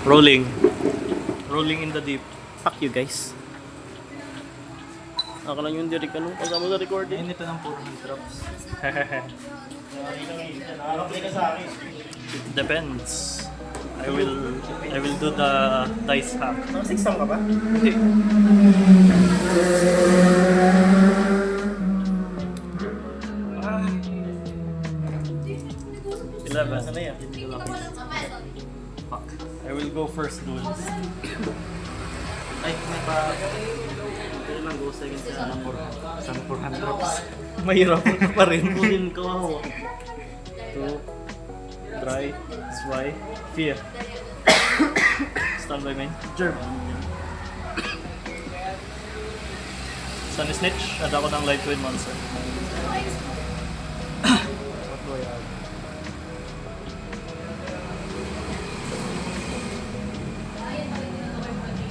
Rolling. Rolling in the deep. Fuck you guys. Ako lang yung direct ano, kasama sa recording. Ayun ito ng puro ng drops. It depends. I will do the dice hack. Siksam ka ba? Hindi. Eleven. Ano yan? Fuck. I will go first duel. Ay, may pa... Pwede lang go second sa San 400 drops. Mahirap pa rin. Kunin ko ako. 2, dry, swipe, fear. Stand by main. Jerk. Sun Snitch, add ako ng Light Twin Monster. What do I add?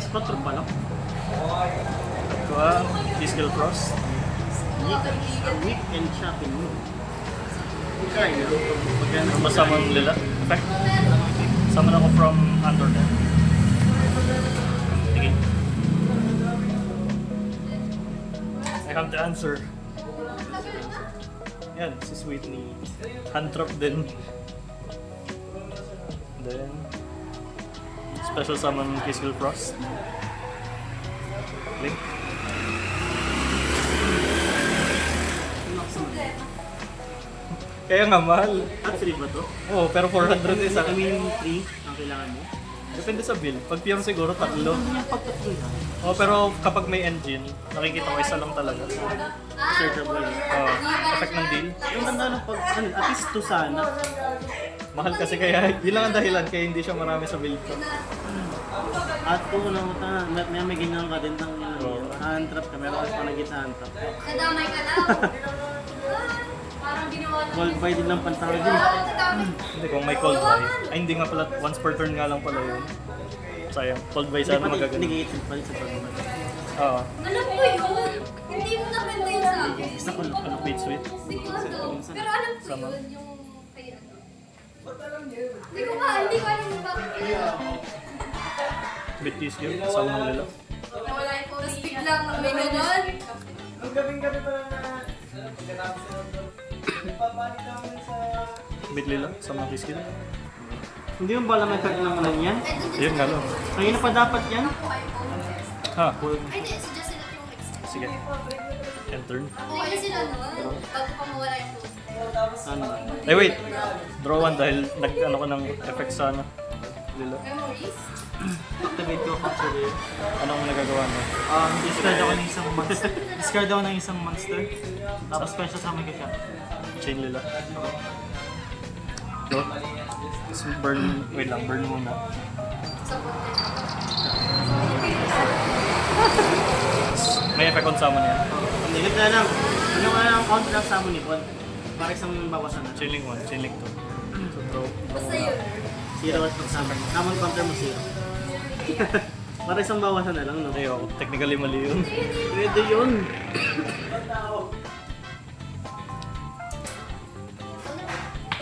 Spot pa lang. Ito ang Physical Frost. Weak and shopping mo. Kaya, magkano Masamang Lila. Effect. Summon ako from Undernet. Sige. I have the answer. Yan, si Sweetney. Hand trap din. Then, special summon Physical Frost. Link. Kaya nga mahal. At 3 ba to? Oo, pero 400 is I mean 3 ang kailangan mo. Depende sa build. Pag pure siguro tatlo. Yung pagtatlo na. Oh, pero kapag may engine, nakikita ko isa lang talaga. Searchable. Effect ng deal. Yung ganda ng pag... Ano, at least 2 sana. Mahal kasi kaya, yun lang ang dahilan kaya hindi siya marami sa build ko. At kung ano, may ganyan ka din ng Oo. hand trap ka. Meron ka pa naging sa hand trap. Nadamay ka na. Parang ginawa na. Cold buy din ng pantalo din. Hindi, kung may cold buy. Ay, hindi nga pala, once per turn nga lang pala yun. Sayang, cold buy sana magaganda. Negated pa rin sa turn. Oo. Alam ko yun. Hindi mo nakwento yun sa akin. Isa ko Ano, Pete Sweet? Sigurado. Pero alam ko Sama. yun. Yung kay ano. Hindi ko alam yung bakit. Betis yun, sama ng lila. Nawala yung photos biglang may ganon. Bit lila, sama ng Kiskil. Hindi mo ba alam ang effect ng ano yan? Yun nga lang. Kanina pa dapat yan? Ha, Ay, hindi. Suggest sila yung next. sige. End turn. Okay sila nun. Bago pa mawala yung photos. Ano? Ay wait, draw one dahil nag-ano ko ng effect sa ano. Lila. Memories? Activate ko capture yun. Anong nagagawa mo? Discard ako ng isang monster. Discard ako ng isang monster. Tapos special summon ko siya. Chain lila. Go. Tapos burn, wait lang, burn muna. Sa content. May effect on summon yan. Hindi, ganito na lang. Ano nga lang ang counter ng summon ni Paul? Para isang bawasan na. Chain link 1, chain link 2. So draw Basta muna. yun. 0 at pag-summon. Summon counter mo 0. Para isang bawasan na lang, no? Ay, oh, technically mali yun. Pwede yun.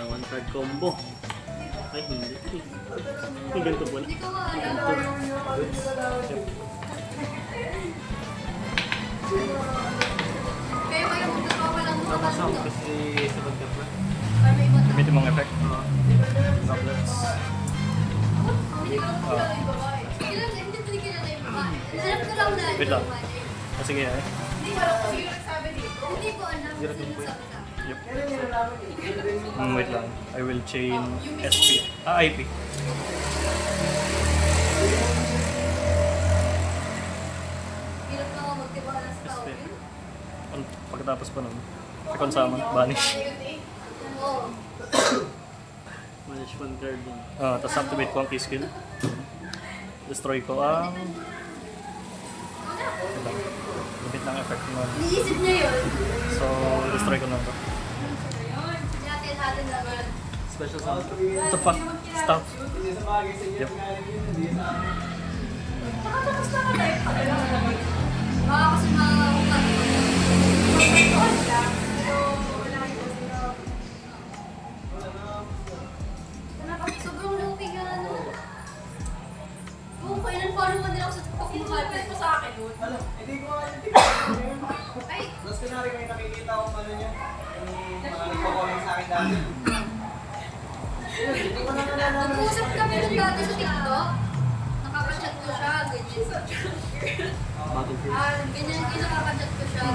One card combo. Ay, hindi. Ang ganito po na. Hindi ko alam. Kaya kayo magkakawa pa lang mga Tapos ako bata. kasi sabag ka pa. Para may iba Gamitin mong effect. Droplets. Hindi ko alam kung kilala yung babae. Hindi ko kilala yung babae. Alam ko lang na Wait lang. Ah, sige, eh. Hindi ko alam kung sino nagsabi dito. Hindi ko alam kung sino nagsabi sa akin. Yep. Wait lang. I will chain SP. Ah, IP. Hirap na ako magtiwala sa tao. SP. Pagkatapos pa nun, effect on summon, banish. Oo. Manage one card din. Tapos activate ko ang key skill. Destroy ko ang... Wait lang. Limit ng effect nun. Iniisip niya yun. So, destroy ko na ito. Natin naman. Special summon. What the fuck? Stop. Yep. Nakakamusta ka tayo? Baka kasi makakakukat. Sobrang lupi ka ano. Pinapalpit mo sa akin nun. Hindi ko nga yung Ay, Tapos kunwari may nakikita akong ano niya, yung mga nagpo-comment sa akin dati. Hindi ko na nalalaman. nag-uusap kami nun dati sa TikTok. Nakapachat ko siya, ganyan. Battlefield. Ganyan, nakapachat ko siya.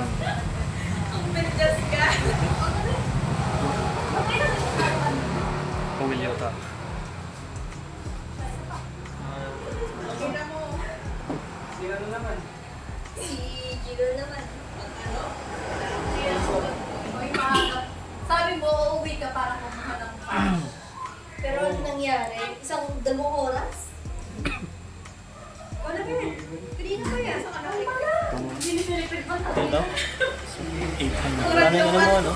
Pawilyota. Sila na naman. Si Gilo naman. Uy, maaga. Sabi mo, uuwi ka para kumuha ng pa. Pero ano nangyari? Dalawang oras? Wala ba yan? Kanina ba yan? Sa kanila? Hindi ni Philippine ba? Ito daw? 800. Ano yung ano mo, ano?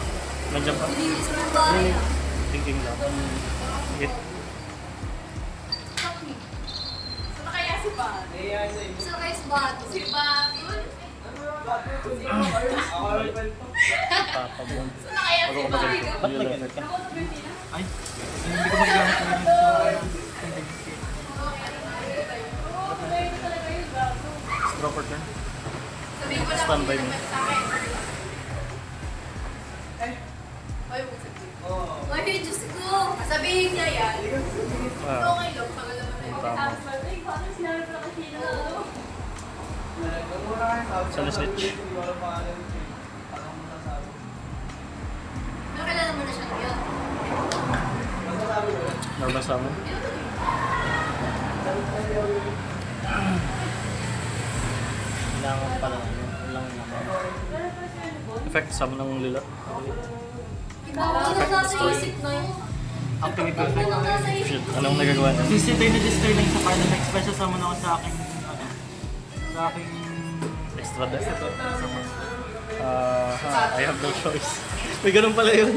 Nandiyan pa? Nilinis mo ang bahay ah. Thinking lang. Wait. Sakni. Saan kaya si Pa? Sa kayo sa bato. Si Pa, Ako rin pa ito. Papabon. saan kaya si Pa? Ba't nag-effect ka? Ay, hindi ko magagamit ng Straw partner. Sabihin ko lang Standby kung mo. sino sa akin. Ay, huwag sabihin. Oo. Ay, Diyos ko. Sabihin niya yan. Ah, Okay lang, tagal naman na yun. tama. Ay, paano sinabi ko kasi na ano? Nagmura kayo sabi Sa Leslie. Hindi ko alam pangalan yun. Parang masasabi. Pero kailan mo na siya ngayon? Masasabi ko lang. Normal sa amin. Kailangan pala ano, kailangan naman. Effect sa amin ng lila. Iba ko nang nasa isip mo. Activate ko. Iba nang nasa isip Shit, anong nagagawa niya? Since ito yung register lang sa final expression sa muna ako sa aking, ano, sa aking Extra death? I have no choice. May ganun pala yun.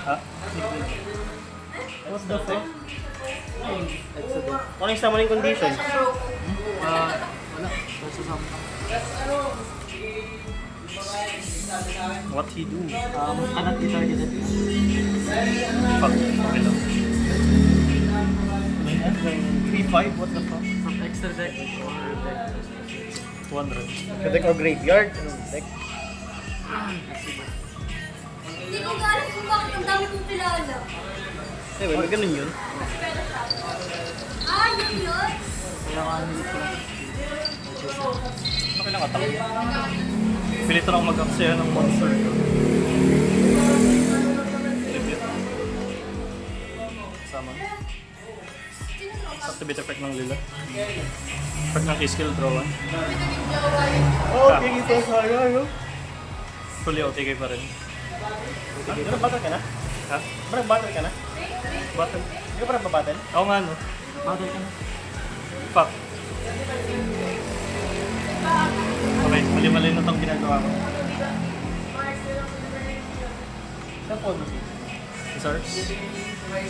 Ha? What the fuck? Ano yung summoning condition? wala, basta sa What he do? cannot be targeted. Fuck, okay lang. 3-5? What the fuck? From extra deck or deck. 200. Sa deck or graveyard? Anong deck? Hindi ko alam kung bakit ang dami kong kilala. Eh, wala ganun yun. Ah, yun yun? Kailangan ko lang. Okay lang atak. Pilito lang mag-aksaya ng monster ko. Sama. Activate effect ng lila. Effect ng skill draw 1. Oh, tingin ko sa'yo, yo. Fully OTK pa rin. Ano, battle ka na? Ha? Parang battle ka na? Battle? Hindi ka parang babattle? Oo nga no. Battle ka na. Fuck. Okay, mali-mali na itong ginagawa ko. Saan po? Stars? 4, 5,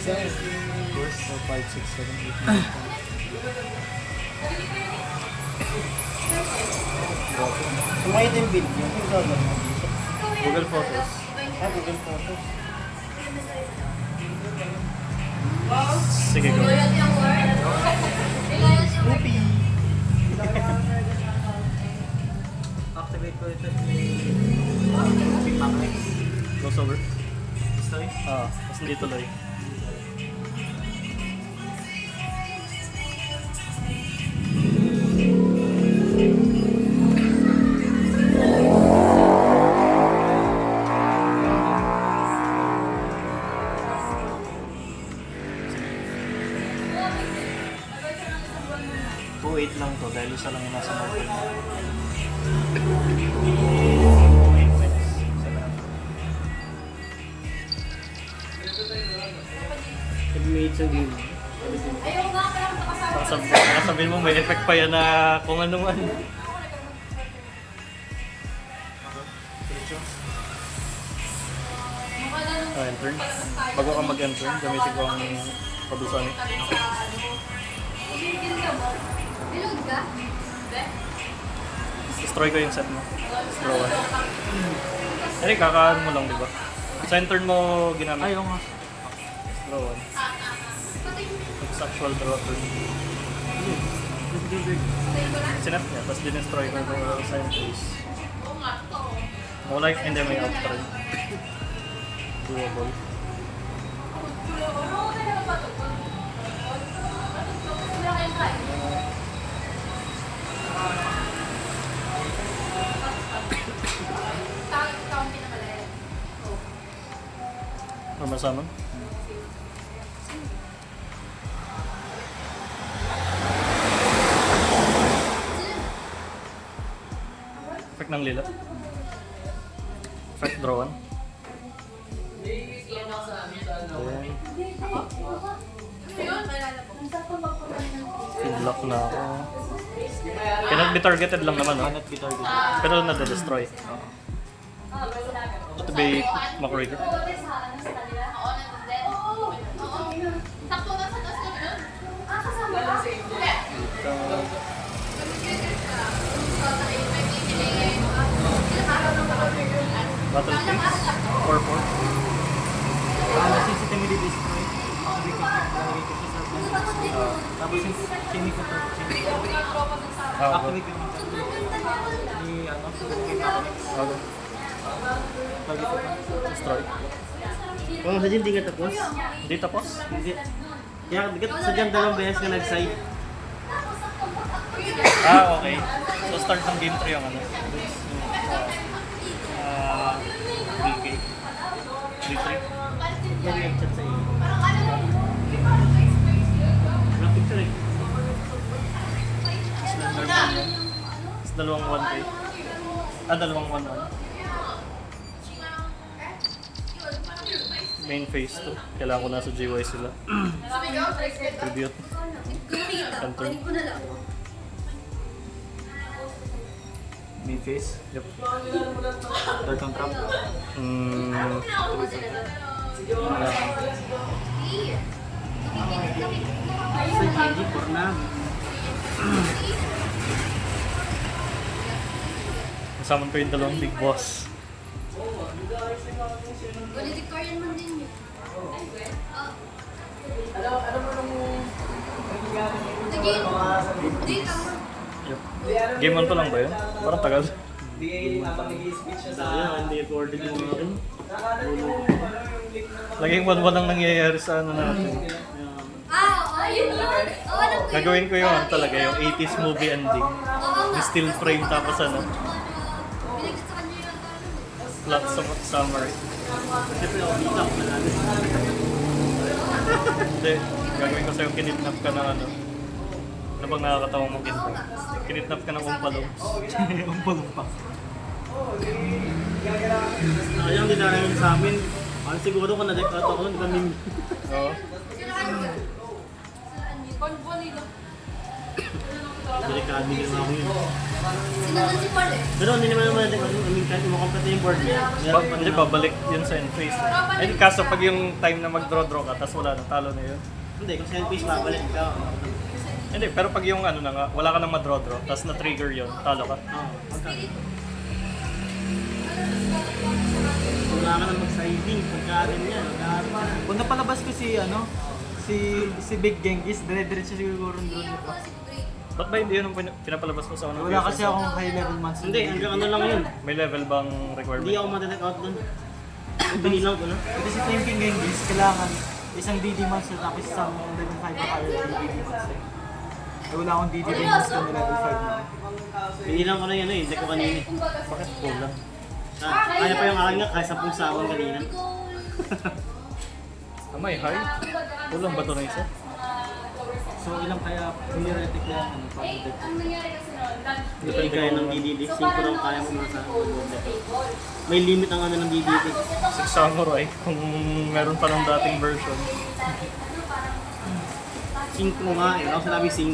6, 7, 8, 9, 10. Sumakit yung video. Yung gagawin mo. Google Photos. Ah, Google Photos. Sige, go. Loyal yung word. Loyal yung word. Activate ko ito yung big magnet. Close over. Gusto yun? Tapos hindi tuloy. Wait lang to dahil isa lang yung nasa market mo. Made sa game. Ayaw nga, parang nakasama. Sabihin mo may effect pa yan na kung ano man. Mukha na nung Enter. Bago ka mag-enter, gamitin ko ang produsan. Ibigil ka ba? Bilog ka? Destroy ko yung set mo. Draw 1. Hindi, kakaan mo lang, di ba? Sa turn mo ginamit. Ayaw nga. Draw 1. Pati It's actual draw turn. Hindi Sinap niya, tapos dinestroy ko sa yung face. Oo nga, totoo. No life, hindi may out pa rin. Doable. Count pinamalayan. Masama? Effect ng lila. Effect draw 1. Ayan. Ano yun? Maalala ko. Feedlock na ako. Cannot be targeted lang naman, no? Cannot be targeted. Pero nade-destroy. Ito ba yung Makurigger? Oo, nandun din. Oo. Sakto na sa taas kami nun. Kasama ka? Hindi. Mag-get ka. So, may pipili. Ilang araw lang ako. Battle Face? 4-4. Nasisita may destroy. Sabi ko, lalagay ko siya sa tapos yung chinik ko to. Activate ko yung Okay. target ko. Destroy. Kung sa dyan, di ka tapos. Hindi tapos? Hindi. Kaya sa dyan dalawang beses ka nag-side. Okay. So start ng game 3 yung ano. BK. 3-3. Yan nag-chat sa iyo. Walang picture eh. Tapos dalawang 1K. Dalawang 1-1. Main phase 2. Kailangan ko nasa GY sila. Sumigaw, break. Tribute. Enter. ko na lang. Main phase. Yep. Third on trap. Sa GG, for na. Kasama ko yung dalawang big boss. Valedictorian man din yun. Hindi tama. Yep. Game 1 pa lang ba yun? Parang tagal. Di habang nag-i-speech siya sa... Sayang, hindi recorded yung mga rin. Laging 1-1 lang nangyayari sa ano natin. Yun yun. Alam ko yun. Gagawin ko yung ano talaga, yung 80s movie ending. Oo nga. Yung still frame tapos ano, Binigit sa kanya yung plot summary. Siyempre ako dito, ako malalis. Hindi, gagawin ko sa'yo kinidnap ka ng ano. Ano bang nakakatawang mong kinidnap? Kinidnap ka ng umpalooms. Umpalong pa. Sayang, di narayan sa amin. Ano siguro kung na-deck out ako, di kami... Oo. Convo nila. Delikado din ako yun. Sinunod si Paul eh. Pero hindi naman naman na-deck out. I mean, kahit umakomplete yung board niya. Hindi, babalik yun sa end phase. Eh, kaso pag yung time na mag-draw-draw ka, tapos wala na, talo na yun. Hindi, kung sa end-phase babalik ka. Hindi, pero pag yung ano na nga, wala ka nang ma-draw-draw, tapos na-trigger yun, talo ka. Oo, magkano? Wala ka nang mag-siding. Pagka ganyan, Kung napalabas ko si si Big Genghis, dire-diretso siguro doon ito. Ba't ba hindi yun ang pinapalabas mo sa unang Wala kasi version? akong high level months. Hindi, hanggang ano lang yun. May level bang Hindi requirement? ako ma-deck out doon. Binilang ko na. Kasi si Team King Genghis, kailangan isang DD months at tapos isang level 5 na kayo DD months eh. Wala akong DD Genghis ko na level 5 na. Binilang ko na yan eh, deck ko kanina. Bakit kulang? Kaya pa yung akin nga, kaya 10 sabon kanina. May high? Kulang ba ito na isa? So ilang kaya theoretic na ano, pag-deck. Ang nangyari kasi noon, Hindi kaya ng DDD, 5 lang kaya mo nasa may limit ang ano ng DDD. Six Samurai, kung meron pa ng dating version. 5 nga eh, ako sinabi 5.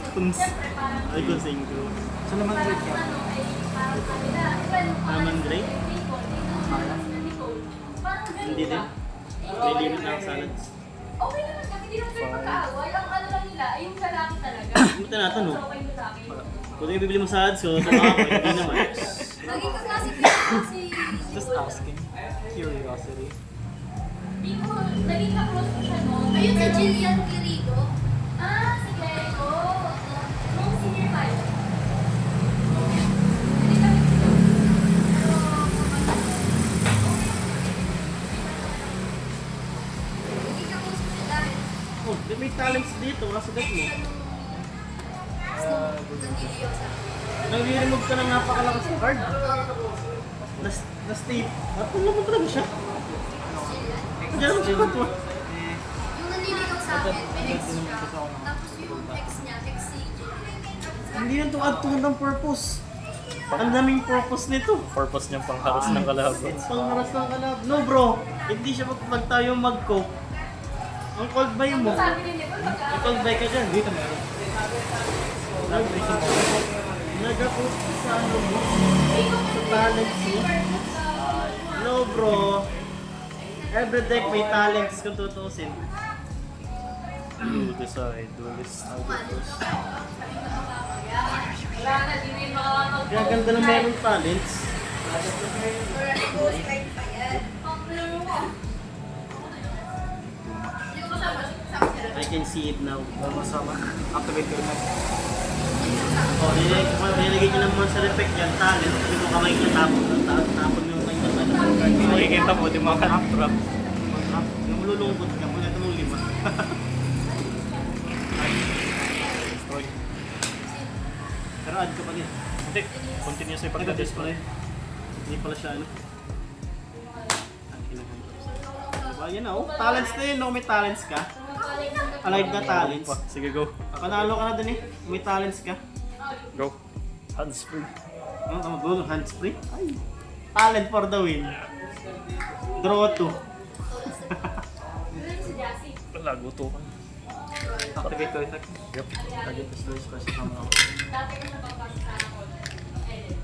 Ay ko 5. So naman ulit ka. Naman Drake? Hindi din. May limit na ang salads. okay naman kami, hindi naman kayo magkaaway. Ang ano lang nila, ay yung lalaki talaga. Hindi mo natin no? Okay mo sa akin. Kung yung bibili mo salads ko, ito ako, hindi naman. Lagi ka kasi Just asking. Curiosity. Hindi ko, naging ka-close ko siya noon. Ayun si Jillian Quirigo. Si Glenn. Oh, may talents dito, nasa deck mo. Nandiliyo sa Nag-remove ka ng napakalakas na card. Na-state. At kung naman talaga siya. Diyan naman siya ito. Yung naniligaw sa akin, may ex siya. Tapos yung ex niya, ex-CJ. Hindi na ito add to ng purpose. Ang daming purpose nito. Purpose niyang pangharas ng kalaban. Pangharas ng kalab. No bro, hindi siya pag tayo mag-cope. Ang cold buy mo. May cold buy ka dyan. Dito meron. Nag-cope ka sa ano mo. Sa talents mo. No bro. Every deck may talents kung tutusin. Do decide, duelist. Wala na, di rin makakapag- Kaya ganda na meron talents. I can see it now. Masama. Activate ko na. O, nilagay nyo naman sa effect yan, talent. Hindi mo kamay nyo tapon yung kanyang ano. Makikita mo, di makatrap. Yung malulungkot ka, muna ito mong 5. Destroy. Pero add ka pa din. Hindi, continuous yung Pagka-dis pagka-display. pala Hindi pala siya ano. Diba, yan o. Talents na yun, no? May talents ka. Alive na talents. Sige, go. Panalo ka na dun eh. May talents ka. Go. Hands free. Ano tama ba? Hands free? Ay. Talent for the win. Draw 2. Wala, guto ka. Activate ko effect. Yup. Target is low special summon. Dati ko sa pagbasa na ako. Edit.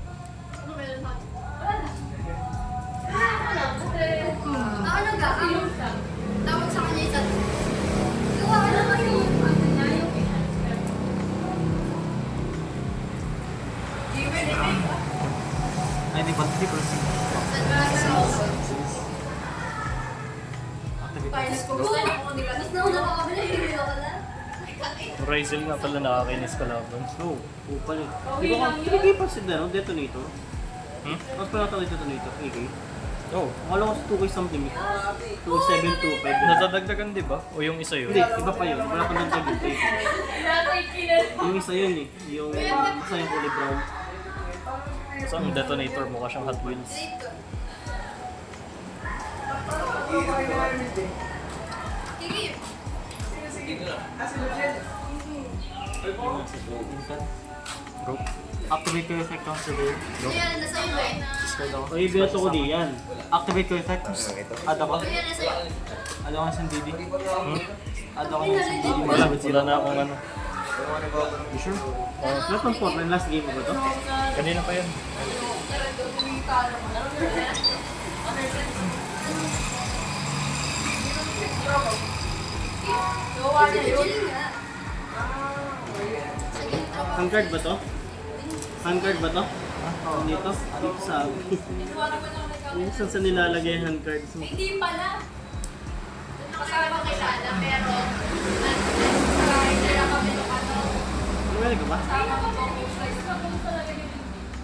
Ano meron sa akin? Wala na. Wala na. Kasi... Ano ga? Yung siya. Tawag sa kanya isa. Gawa ka naman yung Ano niya, yung enhancer. Ay, di ba? 3%. Activate ko. Finals ko. Gusto ko kung di ka. Tapos nauna ka kabila, hindi ako na. Ryzel nga pala nakakainis kalaban. So, upal eh. Okay Di ba lang yun. hindi pa si Dano, detonator? Hmm? Mas pala ito detonator, AK. Oh, Akala ko sa 2K something eh. 2.725. nadadagdagan di ba? O yung isa yun? Hindi, iba pa yun. Wala pa nang tagit eh. Natay kinan. Yung isa yun eh. Yung isa yung kulay brown. So ang detonator mukha siyang Hot Wheels. Kiki. Go. Activate ko effect counter day. Ayan, nasa iyo eh. Discard ako. O, binato ko di yan. Activate ko effect. Add ako. Ayan, nasa iyo. Add ako ng DD. Hmm? Add ako ng DD. Wala na akong ano. You sure? Ano pang Fortnite? Last game mo ba to? Kanina pa yan. Gawa niya yun. Chill nga. Handcard ba to? Handcard ba to? Dito? Dito sa minsan sa nilalagay yung handcard. So, Hindi pala. Kasama kilala, pero kaya kami nung ano. Luwele ka ba? Sama ko po. Gusto ko talaga yun.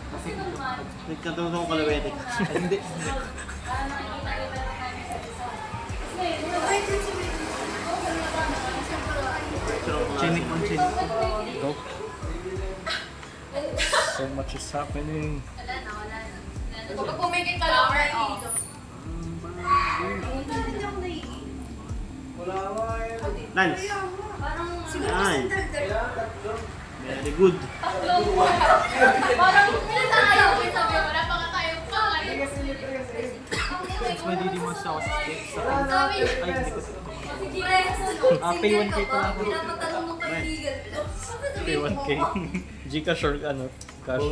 Kasi naman. Nagkatulong ko kalawete. Hindi. Nakikita-kita na namin sa isa. Kasi, Ay, kasi may Chinik on chinik. Go. So much is happening. wala na, wala na. Kapag pumikit ka lang, right off. Hindi ako naiinig. Lance. Parang siguro Ay. standard. Very good. Tatlong parang ilan tayo? Sabi mo, wala pa nga tayong pangalit. Since may DD monster ako sa stick. Sa Ang dami. ay, hindi ko. Pay pay 1K pa lang ako. Pinapatanong ng kaibigan. Pay 1K. Gcash or ano? Cash.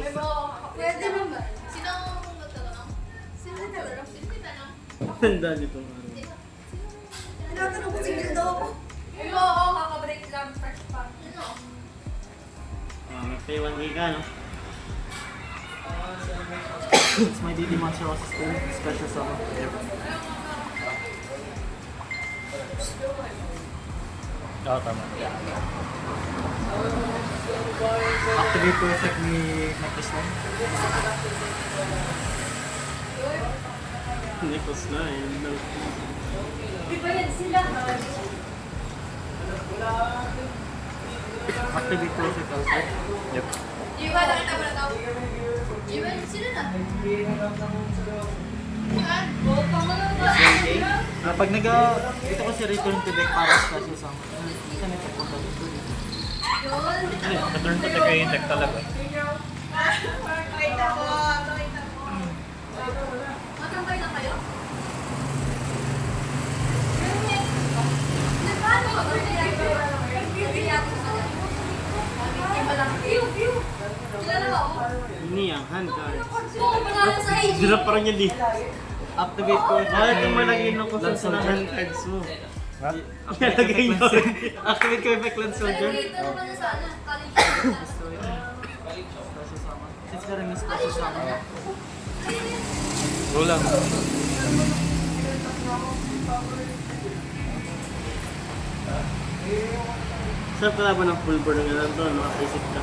Pwede naman. Sino ang magtatanong? Sino tatanong? Sino titanong? Tanda nito. Tinatanong ko single daw ako. Oo, kakabreak lang. First pa. Ano? May pay 1K ka, no? Since may DD monster ako sa stick. Special summon. Ah, tama. Activate ko effect ni Necklace Line. Nicholas na, yun lang. Di ba yan sila? Activate critical set. Yep. Iwan, nakita mo na daw. Iwan, sino na? Iwan. Pag ito kasi return to deck para sa kasi sa isa nito po sa Return to the kay deck talaga. Matambay na kayo? Nagpaano ka? Kilala mo ako? Ini ang hand cards. Oo, pangalan sa IG. Dirap pa rin yan di. activate ko. Bakit yung malagay ng kung saan sa hand cards mo? Ha? Ilalagay nyo. Activate ko effect Land Soldier. Dito naman na sana. College. Since ka miss kasi sa akin. Go lang. Sarap kalaban ng full board ng gano'n to, nakaisip ka.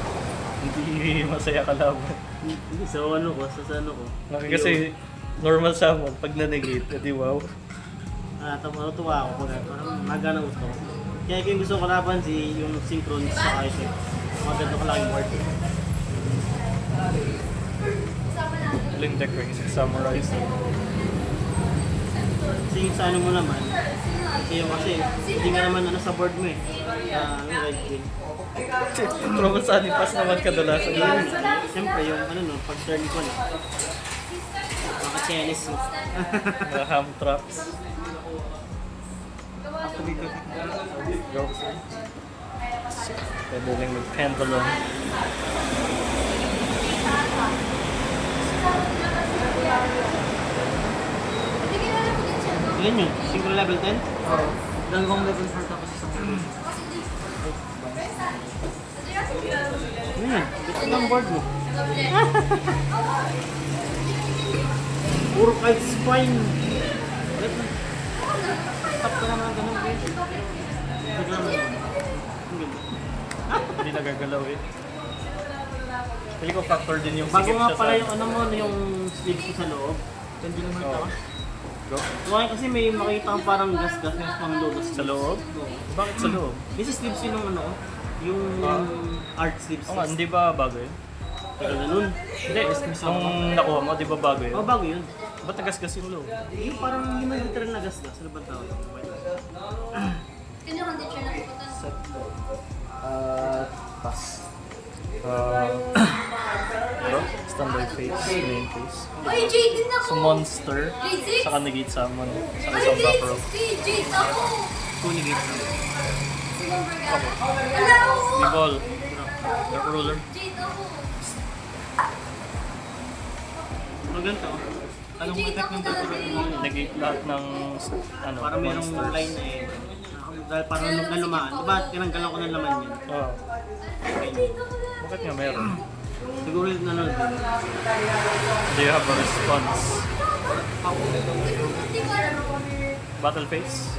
Hindi masaya kalaban. Hindi, sa ano ko, sa ano ko. Kasi normal summon, pag na-negate, edi wow. Natuwa ako po parang magana gusto ko. Kaya yung gusto ko kalaban si yung synchron sa isip. Maganda ko lang yung word. Link deck ring, samurai. Kasi yung sa ano mo naman, kasi hindi nga naman ano sa board mo eh. Yung red queen. Trouble sa aning pass naman kadalasan. Siyempre yung ano no, pag turn ko na. Maka-chenis mo. Mga ham traps. Activate ko. Go. Pwede lang mag-pendulum. Ilan yun? Single level 10? Oo. Dalawang level 4 tapos isang level. Ano yan? Gusto ng board mo. Puro kahit spine. Wait lang. Tap ka naman ganun guys. Bigla mo. Ang ganda. Hindi nagagalaw eh. Pili ko factor din yung Bago sikip nga siya pala sa... yung ano mo, yung sleeves ko sa loob. Hindi naman Oo. ito. Go. Tumakin kasi may makita kang parang gas-gas yung pang loob. Sa loob? Bakit sa loob? May sa sleeves yun yung ano, yung art sleeves. Oo nga, hindi ba bago yun? Tagal na nun. Hindi, nung nakuha mo, di ba bago yun? Oh, bago yun. Ba't nagasgas yung loob? Yung parang hindi man literal na gas-gas. Ano ba tawag? Kanya kang teacher na pupunta. Pass. Ano? Standard face, main face. Ay, Jade din ako! So monster, Grade 6? saka negate summon, saka Ay, isang grade back row. 6! Jade ako! Kunigate na. Sinong brigada? Wala ako! Ball. Dark ruler. Jade ako! Maganda. Anong Jade effect ako ng dati! Negate lahat ng ano, Parang merong monsters. line na eh. Dahil parang na lumaan. Diba, tinanggalan ko ng laman yan. Oo. Jade ako na! Bakit nga meron? Siguro yung nanonood. Do you have a response? Hindi ko alam. Battle phase?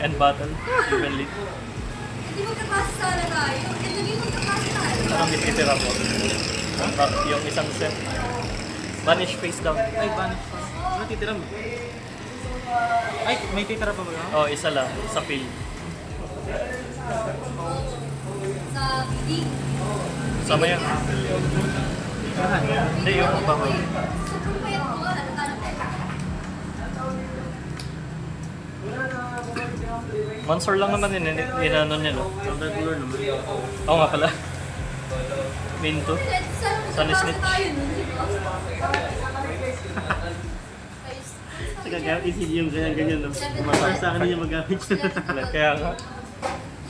End battle? Evenly? Hindi magkakasa sana tayo. Eh, naging magkakasa tayo. Anong dititira mo? Yung isang set. Vanish face down. Ay, banish pa. Ano titira mo? Ay, may titira pa ba? Oh, isa lang. Sa field. Sa bidig. Sama yan. Hindi, yung back row. Sobrang payat ko. Ano tayo? Monster lang naman yun. Inano niya, no? Ang regular naman. Oo nga pala. Main 2. Saan snitch. tayo nun, di ba? Sa gagamit isip yung ganyan-ganyan no. Para sa akin niya magamit yun. Kaya nga.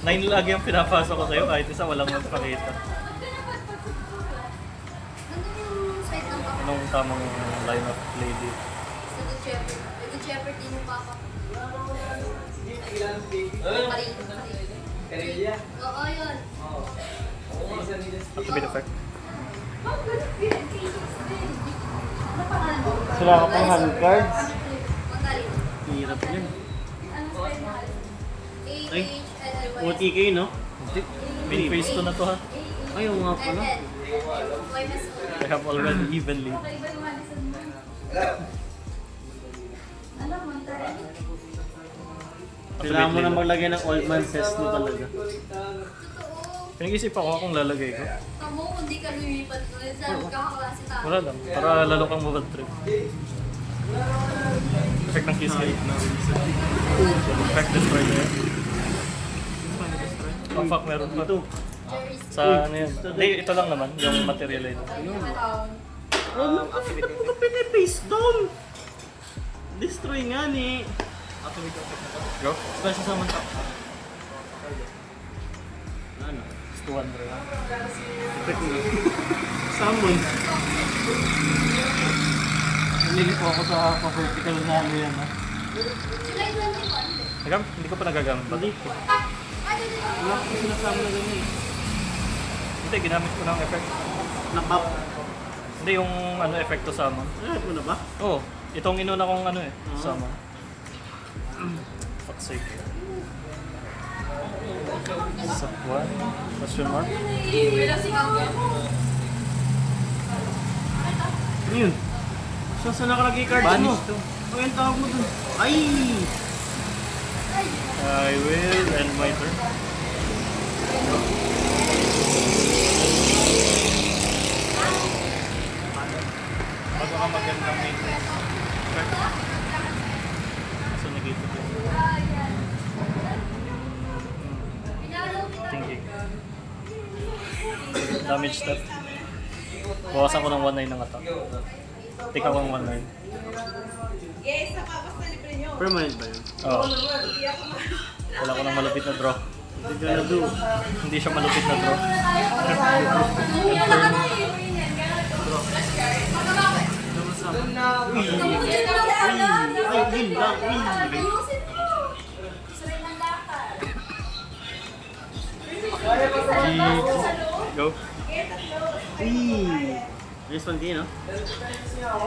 9 lagi ang pinapasok ko sa'yo kahit isa walang magpakita. Nandun yung site ng papa. Anong tamang line of play dito? Sa Good Shepherd. Good Shepherd din yung papa. Karin. Oo, yun. Activate effect. Ano pangalan mo? Sila ka pang hand cards. Magaling. Hirap yun. Anong spell mo? Ay, A-H-L-L-Y-S. OTK no? Hindi. Main phase 2 na to ha. Ay, yung nga pala. I have already evenly. Alam mo, tayo. Kailangan mo na maglagay ng old man says no talaga. Totoo. Pinag-isip ako kung lalagay ko. Tamo, kung di ka lumipat ulit, saan kakaklase tayo? Wala lang. Para lalo kang mabad trip. Effect ng kiss kayo. Effect destroy na yun. Oh fuck, meron pa. Sa ano yun? Hindi, ito lang naman. Yung material yun. Activate Ba't mo ka pinipaste doon? Destroy nga ni. Activate yung effect na to. Go. Special summon top. Ano? It's 200. Effect na. Summon. Nalili po ako sa vertical na ano yan. July 21. Hindi ko pa nagagamit ba? Hindi ko. Wala ko sinasama na ganyan. Hindi, ginamit ko ng effect. Nakap. Hindi, yung ano, epekto summon. Lahat mo na ba? Oo. Itong inuna kong ano eh. Summon. Fuck sake. Suck one? Question mark? Wala si Kangga. Ano yun? Saan sa nakalagay cards mo? Banish to. Ano yung tawag mo dun? Ay! I will end my turn. Bago ka magandang main turn. So negative yun. Thinking. Damage step. Bawasan ko ng 1-9 ng attack. Tika ko ng 1-9. Permanent ba yun? Oo. Wala ko ng malupit na draw. Hindi ka na do. Hindi siya malupit na draw. Ay, yun lang. Uy! Go. Uy! Respond kayo, no?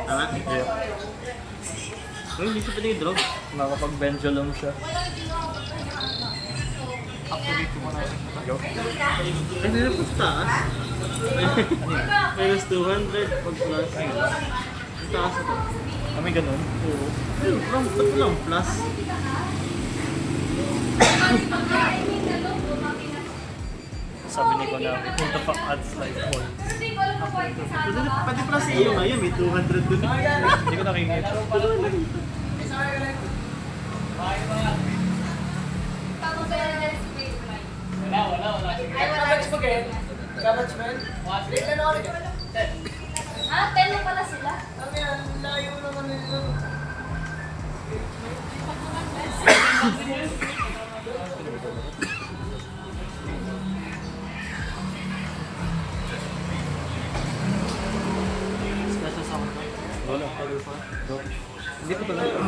Tama? Yeah. Uy, hindi siya pwede i-draw. Makapag-pendulum siya. Activate ko muna yung effect na to. Go. Ay, nilapos taas. Minus 200 pag plus. Taas ito. Kami ganun. Oo. Ay, ba't lang plus? Sabi ni ko na, who the fuck adds life points? Pwede plus iyo ngayon, may 200 dun. Hindi ko nakikita. Ah, 10 na pala sila. Special summon top. Go lang. Go. Hindi ko talaga.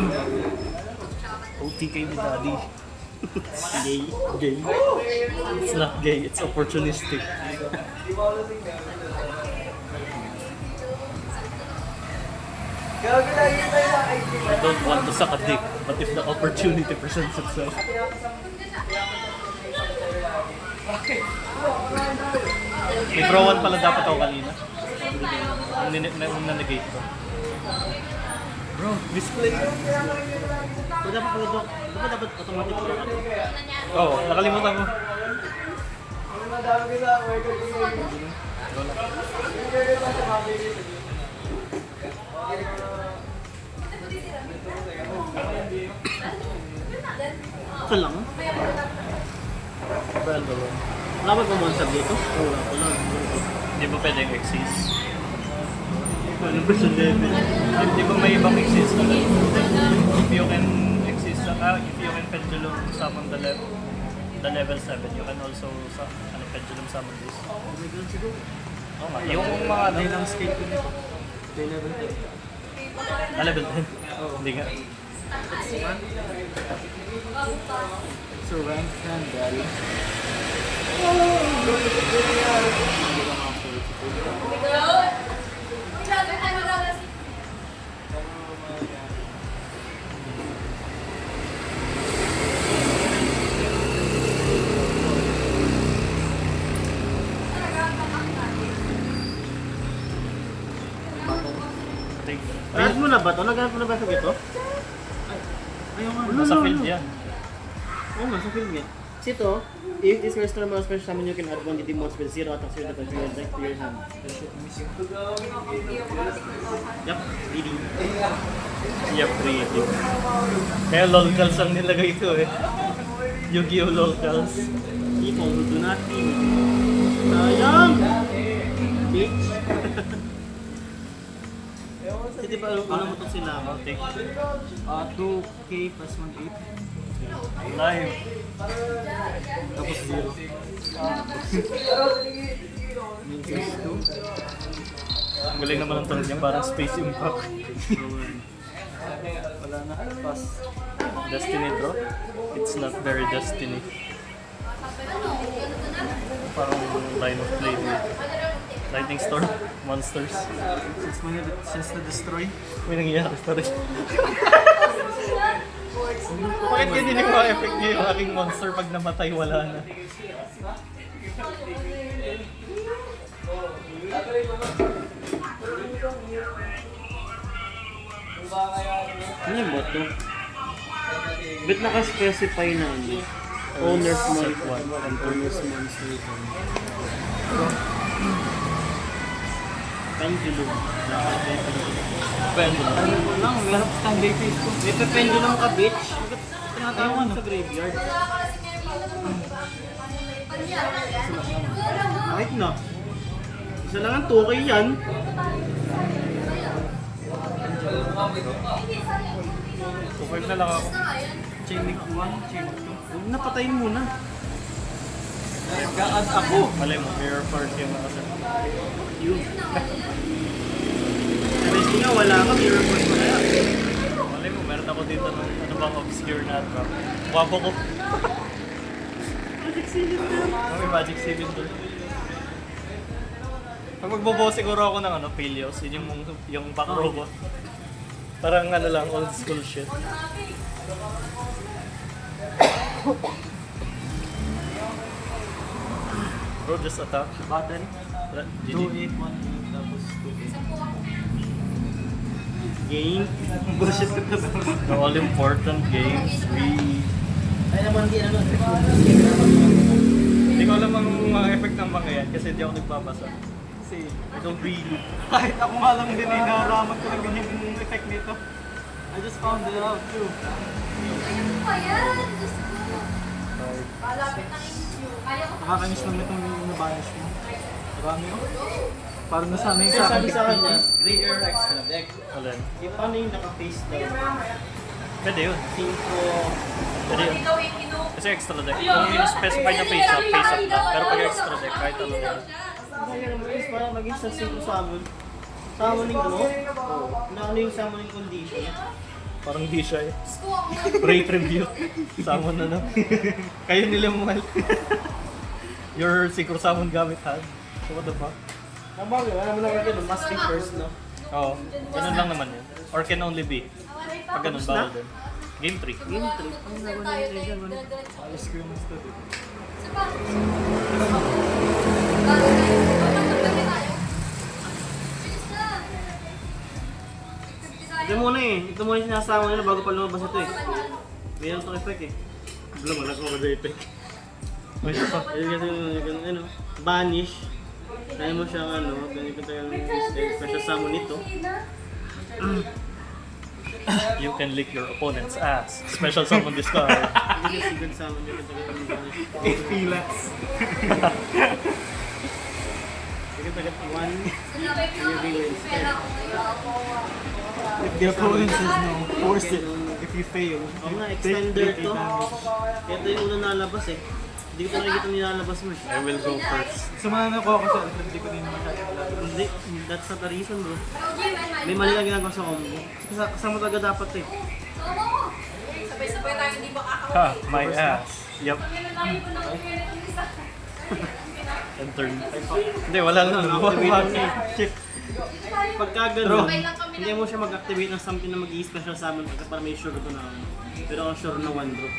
OTK ni Daddy. Gay. Gay. It's not gay, it's opportunistic. I don't want to suck a dick, but if the opportunity presents itself. May draw one pala dapat ako kanina. Na-negate ko. Bro, display. Pero dapat pala doon. Dapat automatic ko lang. Oo, nakalimutan ko. Ito lang. Pendulum. Wala ba kumonsab dito? Wala ko lang. Hindi ba pwedeng exist? Ano ba sa level? Di ba may ibang exist na if you can exist, if you can pendulum summon the level 7, you can also pendulum summon this. Oh my god, siguro. Oo nga, yung mga Day lang scale ko nito. Day level 10. level 10. Hindi nga. So rank handle. Lahat mo na ba ito? Naghanap mo na ba sa ito? Ayaw nga. Nasa field yan. Oo nga, sa field nga. Sito, if this first normal special summon, you can add 1 DD monster with 0 attacks with the your deck to your hand. Yup, DD. Yup, really. Kaya lolcals ang nilagay ito eh. Yu-Gi-Oh! Lolcals. People who do not team. Sayang! Bitch! Hindi ba ano mo to sila? Take 2K plus 1/8. live. Tapos 0. Minus 2. Ang galing naman ang tulad niya, parang Space Impact. Wala na. Pass. Destiny draw? It's not very Destiny. Parang line of play with Lightning Storm, Monsters. Since na-destroy. May nangyayari pa rin. Bakit ganyan yung mga effect niya yung aking monster pag namatay, wala na? Ano yung bot to? Ba't naka-specify na ano? Owner's Set monster. one. Owner's monster. Pendulum. Pendulum. Ano lang, meron standby face ko. May pendulum ka, bitch. Bakit tinatawag mo sa graveyard? Kahit na. Isa lang ang 2K yan. Survive na lang ako. Chain link 1, chain link 2. Huwag na, patayin muna. Nag-a-add ako. Malay mo, mirror party yung mga set. Yun. Sabi nga, wala ka. Mirror point mo kaya. Malay mo, meron ako dito ng ano bang obscure na trap. Wapo ko. Magic Cylinder. May Magic Cylinder. Pag magbobo siguro ako ng ano, Pilios, yun yung back row ko. Parang ano lang, old school shit. Bro, just attack. Battery. 2, 8, 1, 8, tapos 2K. Game. Bullshit ko na. The all important games, we... Ay naman, di ano. Hindi ko alam ang mga effect ng mga yan kasi hindi ako nagbabasa. Kasi I don't read. kahit ako nga lang din ay nararamag ko lang ganyan yung effect nito. I just found it out too. Ano pa yan? Diyos ko. Malapit na inyo. Ayaw ko. Nakakainis naman itong nabanish mo. Marami oh. Parang nasanay Kasi sa sabi akin. sa kanya, Greater extra deck. Alin? Yung paano yung naka-face down? Pwede yun. 5. Pwede yun. Kasi extra deck. Kung in-specify na face up na. Pero pag extra deck, kahit ano na. Kaya naman is parang maging sa synchro summon. Summoning ano? Na ano yung summoning condition? Parang di siya eh. Rate review. Summon na lang. Kayo nila mahal. Your secret summon gamit hand. So what the fuck? Tama yun, alam mo naman ganun, must be first, no? Oo. Ganun lang naman yun. Or can only be. Pag ganun, bawal din. Game 3. Game 3. Ang naman na yun dyan, ano? Ayos ko yung gusto dito. Ito muna eh. Ito muna yung sinasama nila bago pa lumabas ito eh. Mayroon itong effect eh. Wala mo nag-over effect. May isa pa. Ayun kasi yung ano, banish. Kaya mo siyang ano, ganyan ko tayo special summon nito. You can lick your opponent's ass. Special summon this card. Hindi kasi secret summon nito tayo ng banish. 8 pilas. Sige tagat 1. If the opponent says no, force it. If you fail, Oo nga, extender to. Ito yung unang nalabas eh. Hindi ko pa nakikita nilalabas mo eh. I will go first. Sumana ko ako sa hindi ko din masyadong lalo. Hindi, that's not the reason bro. May mali lang ginagawa sa combo. Kasama talaga dapat eh. Sabay-sabay tayo hindi makakawin. Ha, my ass. Yup. And turn. Hindi, wala lang. Activate mo eh. Shift. Pagka gano'n, hindi mo siya mag-activate ng something na mag-i-special summon kasi para may sure ko na ano. Pero ang sure na one drop.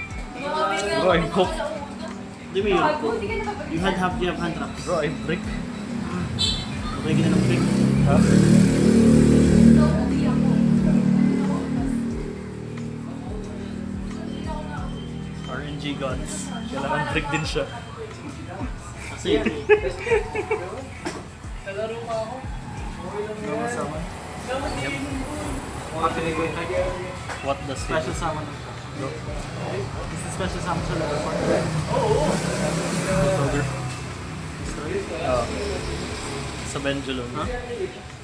Bro, I'm hooked. Hindi mo yun. You have hand traps. Bro, I'm brick. Okay, gina ng trick. Ha? RNG. G-Gods. Kailangan break din siya. Kasi, Ano kasama? Activate ko yung type. What does it Special do? summon. This is special summon sa level 4. Soldier. Sa Pendulum. ha?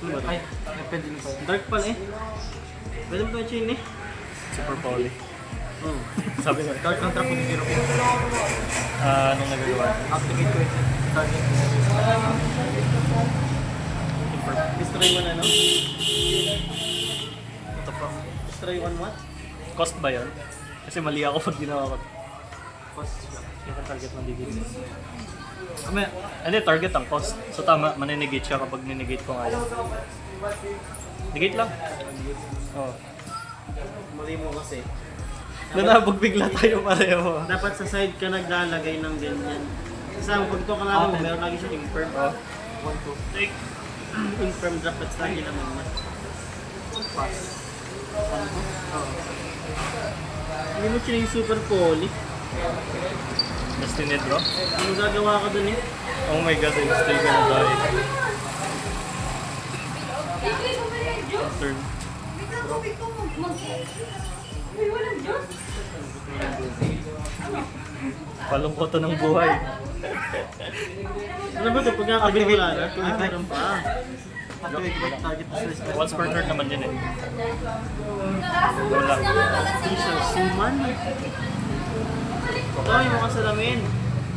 Ano ba? Ay, may pendulum pa. Dark pala eh. Pwede mo ito chain eh. Super Poly. Oh. Sabi ko, Dark ang trap ko ni Hero. anong nagagawa? Activate ko yung target. Destroy one ano? Ito pa. Destroy one what? Cost ba yun? Kasi mali ako pag ginawa ko. Cost siya. Yung target ng digit. May, Hindi, target ang cost. So tama, maninegate siya kapag ninegate ko ngayon. Negate lang. Oh. Mali mo kasi. Nanabog bigla tayo pareho. Dapat sa side ka naglalagay ng ganyan. Kasi pag ito ka naman, Ah, meron lagi siya infirm. Oh. 1, 2. Take. Infirm droplets lagi naman mo. Pass. Hindi mo siya yung super poly. Destiny draw. Ano gagawa ka dun eh? Oh my god, I'm still gonna die. Turn. Palungkotan ng buhay. Ano ba ito? Pag nakakabit wala na? Meron pa. Activate ko yung target sa special. Once per turn naman yun eh. Hindi siya suman. Ito yung mga salamin.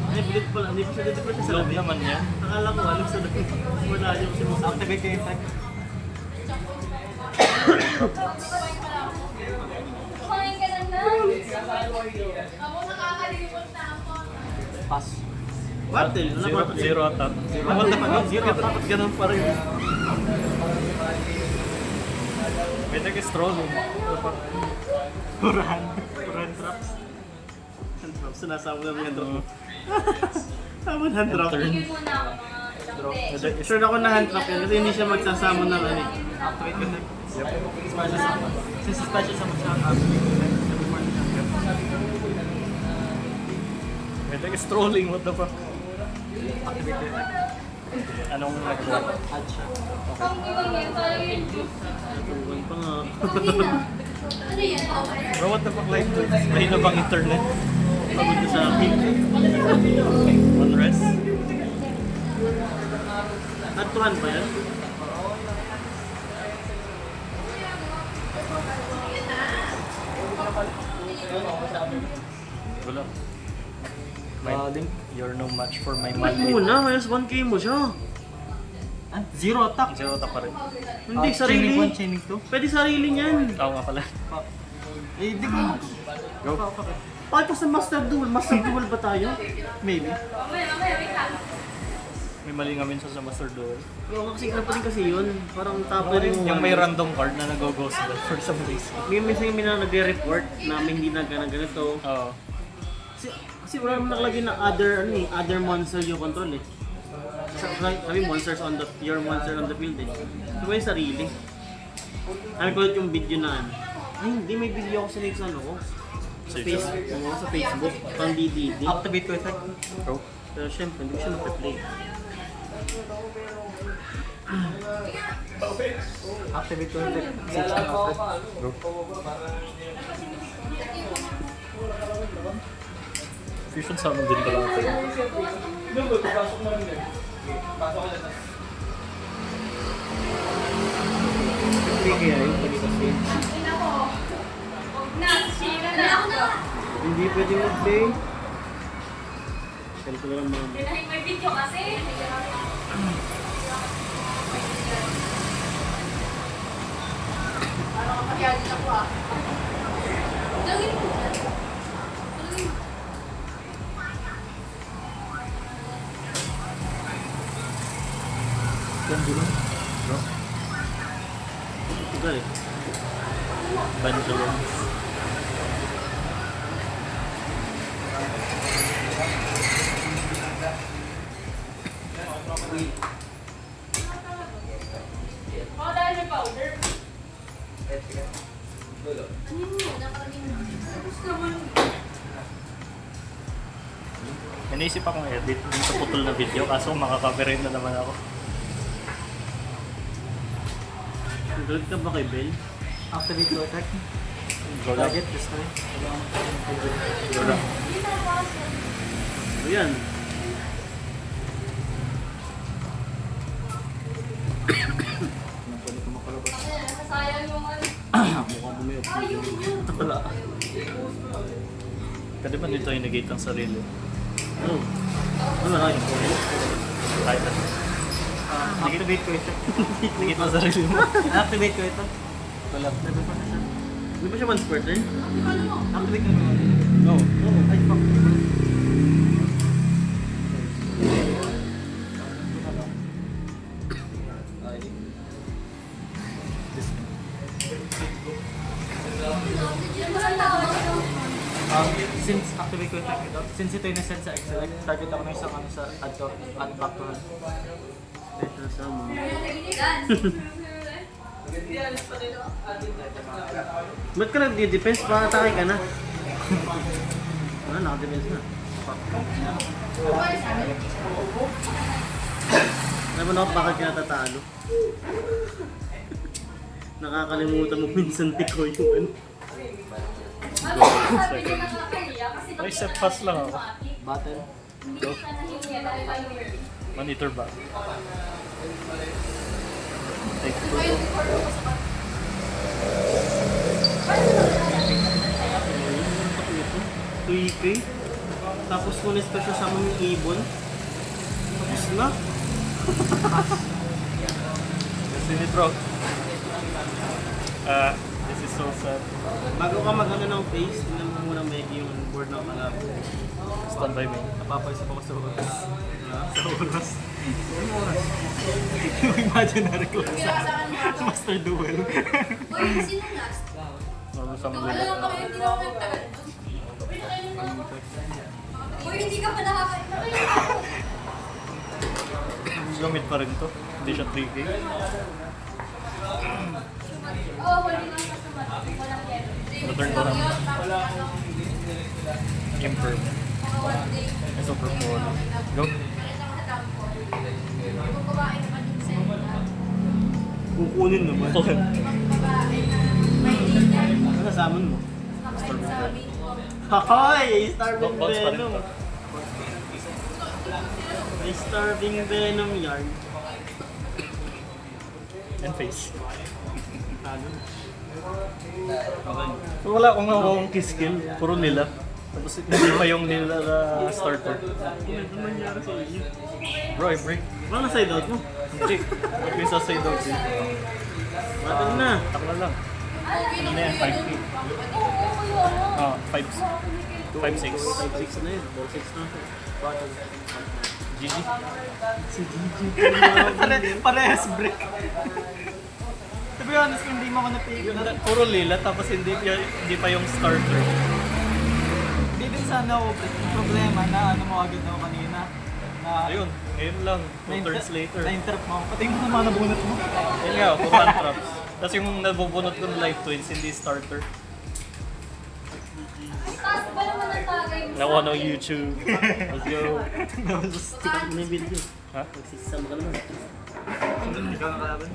Ay, bilit pala. Hindi pa siya dito pa siya Loob salamin. naman yan. Akala ko alam salamin. Wala niya kasi mo. Activate ko yung type. Kumain ka lang lang. Ako nakakalimot na ako. Pass. Battle. Wala Zero, battle. zero attack. What the fuck? Zero. Bakit ganun pa rin? May nag-strolling. Turan. Turan traps. Hand traps. Sinasama na yung hand trap mo. Tama hand trap. Turn. Bigyan mo na ako mga ilang day. Sure ako na hand trap yan kasi hindi siya magsasama ng ano eh. Activate ko yung special summon. Since special summon siya, activate ko yung level 4 niya. May nag-strolling. What the fuck? Activate ko yung type. Anong nagawa? Add siya. Ang ilang yan tayo yun. Tuwan pa nga. Ano yan? Bro, what the fuck like this? Mahina bang internet? Pagod na sa akin. Unrest? Natuhan ba yan? Wala. Link. You're no match for my Ba't mandate. muna? Minus 1k mo siya. Ah, zero attack. Zero attack pa rin. Hindi, Chaining sarili. 1, chaining 2. Pwede sarili niyan. Tao nga pala. Eh, di ko. Go. Bakit pa sa Master Duel? Master Duel ba tayo? Maybe. Mamaya, wait lang. May mali nga minsan sa Master Duel. Oo, kasi ano pa rin kasi yun. Parang top rin Yung may random card na nag-ghost ba for some reason. May minsan may nagre-report na may hindi na ganito. Oo. Kasi wala naman nakalagay na other, ano eh, other monster you control eh. Sabi monsters on the, your monster on the field eh. So may sarili. Ano ko yung video na ano. Ay, hindi, may video ako sinake sa ano ko. Sa Facebook, sa Facebook, pang DDD. Activate ko yung type. Bro. Pero syempre, hindi ko siya makaplay. Activate ko yung type. Switch na after. Fusion summon din pala ako. Hindi kaya yung pag-i-play. Ina ko. Huwag na. Sira na ako na. Hindi pwede mag-play. Kaya ko lang mga... May video kasi. Ano ka pagyagin ako ah. Dalawin mo. Dalawin mo. Pendulum. Bro. Ito eh. Pendulum. Oh, dahil may powder. Ano yun? Nakarating mo. Gusto naman. May naisip akong edit dun sa putol na video kaso makaka-copyright na naman ako. Galit ka ba kay Ben? Activate your attack. Go lang. Target, destroy. Go lang. Ayan. Pwede ko makalabas. Ayun, nasasayang yung ano. Mukhang bumayot. Wala. Pwede ba dito yung negate ang sarili? Oh. Ano na yun? Kahit na. Activate ko ito. Negate ang sarili mo. Activate ko ito. Wala. Level pa na siya. Hindi ba siya once per turn? Activate ko na. No. Oo. Ay, fuck. Since activate ko yung attack ito, since ito yung naset sa Excel, target ako ng isang ano sa add back to hand. Special summon. Ba't ka nagdi-defense? Pa-atake ka na. Ano, naka-defense na. Fuck. Alam mo na kung bakit ka natatalo? Nakakalimutan mo minsan tiko yung ano. Ano sabi niya ng kanya? Kasi Ay, set pass lang ako. Battle. hindi siya nahihiya dahil tayo weird. Monitor ba? Take Ayun, before ko sa kanya. 2k. Tapos kung na-special summon yung ibon. Tapos na. Sinitro. This is so sad. Bago ka mag-ano ng face, tingnan mo muna may yung board ng kalaban. Stand by me. Napapaisip ako sa oras. Ha? Sa oras. Yung imaginary ko sa Master Duel. Uy, sino last? Normal sa Wala mga lang kami, hindi na ako nagtagal. Uy, hindi ka pa nakakain. Gamit pa rin to. Hindi siya 3K. Oo, huli lang sa sumat. Walang yellow. Return ko lang. Tapos ano, Impermanent. mga one day. Ay, super cool. Go. Nakita ko sa downfall. Yung babae naman yung send. Kukunin naman. Yung babae na may leader. Ano summon mo? Nakain sa main ko. Hahoy! Starving Bounce pa rin Venom! to. May Starving Venom yarn. And face. Talo. Okay. So, wala akong nawawang kiss skill. Puro nila. Tapos hindi pa yung nila na starter. Ano nangyari sa inyo? Bro, I break. Ano side out mo? Hindi. Huwag yung sa side out eh. Battle na! Takla lang. Ano na yan, 5K. Oo, yun. Ah, 5. 5-6. 5-6 na yun. 4-6 na. GG. Si Gigi. Parehas break. To be honest, kung hindi mo ako napigil na Puro lila tapos hindi pa yung starter. hindi din sana ako break. Yung problema na ano mo agad ako kanina. Na Ayun, ngayon lang. 2 turns later. Na-interrupt mo. Pati yung mga nabunot mo. Ayun nga, puro hand traps. Tapos yung nabubunot ko ng life twins, hindi starter. Taas ba naman ang tagay mo? Nakuha ng YouTube. Let's go. Sikat mo na yung video. Ha? Magsisama ka naman. Ikaw nakalaban?